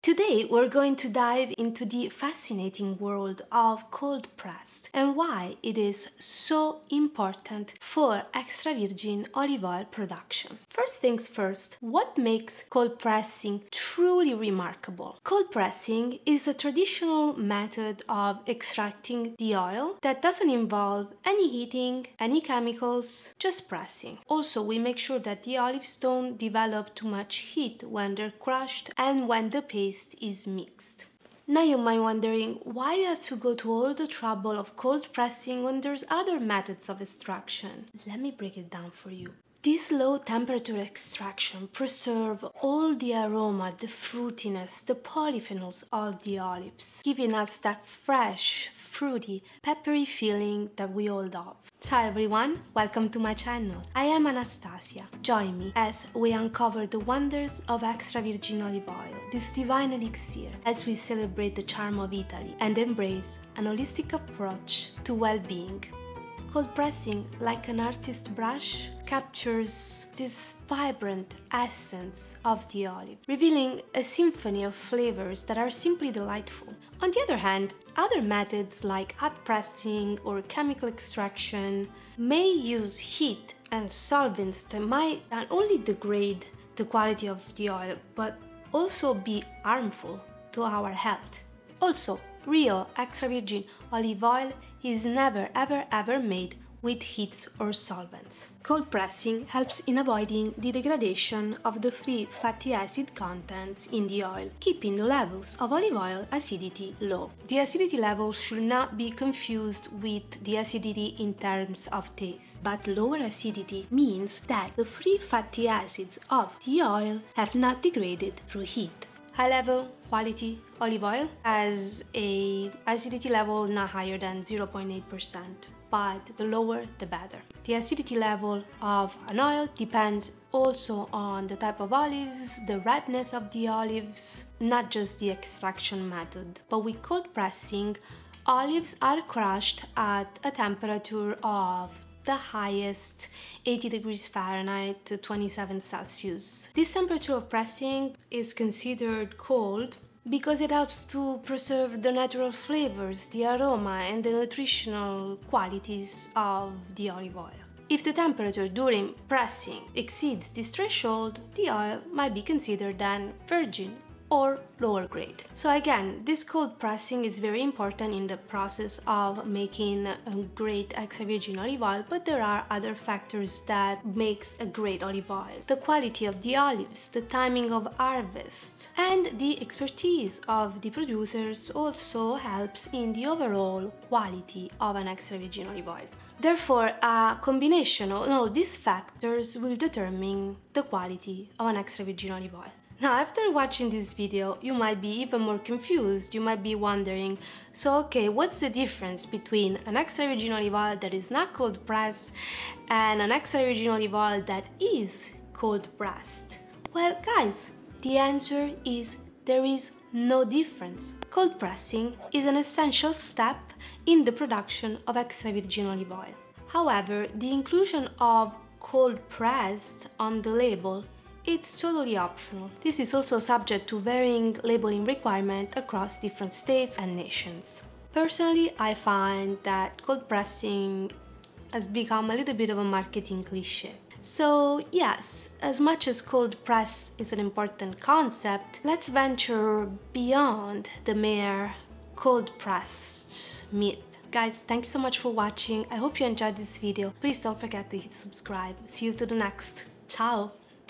Today we're going to dive into the fascinating world of cold pressed and why it is so important for extra virgin olive oil production. First things first, what makes cold pressing truly remarkable? Cold pressing is a traditional method of extracting the oil that doesn't involve any heating, any chemicals, just pressing. Also, we make sure that the olives don't develop too much heat when they're crushed and when the paste is mixed. Now you might be wondering why you have to go to all the trouble of cold pressing when there's other methods of extraction. Let me break it down for you. This low temperature extraction preserves all the aroma, the fruitiness, the polyphenols of the olives, giving us that fresh, fruity, peppery feeling that we all love. Ciao everyone, welcome to my channel. I am Anastasia. Join me as we uncover the wonders of extra virgin olive oil, this divine elixir, as we celebrate the charm of Italy and embrace an holistic approach to well-being. Cold pressing, like an artist's brush, captures this vibrant essence of the olive, revealing a symphony of flavors that are simply delightful. On the other hand, other methods like hot pressing or chemical extraction may use heat and solvents that might not only degrade the quality of the oil, but also be harmful to our health. Also, real extra virgin olive oil is never ever made with heats or solvents. Cold pressing helps in avoiding the degradation of the free fatty acid contents in the oil, keeping the levels of olive oil acidity low. The acidity level should not be confused with the acidity in terms of taste, but lower acidity means that the free fatty acids of the oil have not degraded through heat. High-level quality olive oil has a acidity level not higher than 0.8%, but the lower the better. The acidity level of an oil depends also on the type of olives, the ripeness of the olives, not just the extraction method. But with cold pressing, olives are crushed at a temperature of the highest 80 degrees Fahrenheit to 27 Celsius. This temperature of pressing is considered cold because it helps to preserve the natural flavors, the aroma and the nutritional qualities of the olive oil. If the temperature during pressing exceeds this threshold, the oil might be considered then virgin or lower grade. So again, this cold pressing is very important in the process of making a great extra virgin olive oil, but there are other factors that makes a great olive oil. The quality of the olives, the timing of harvest, and the expertise of the producers also helps in the overall quality of an extra virgin olive oil. Therefore, a combination of all these factors will determine the quality of an extra virgin olive oil. Now, after watching this video, you might be even more confused. You might be wondering, so okay, what's the difference between an extra virgin olive oil that is not cold pressed and an extra virgin olive oil that is cold pressed? Well, guys, the answer is there is no difference. Cold pressing is an essential step in the production of extra virgin olive oil. However, the inclusion of cold pressed on the label, it's totally optional. This is also subject to varying labeling requirements across different states and nations. Personally, I find that cold pressing has become a little bit of a marketing cliché. So yes, as much as cold press is an important concept, let's venture beyond the mere cold pressed myth. Guys, thanks so much for watching. I hope you enjoyed this video. Please don't forget to hit subscribe. See you to the next. Ciao!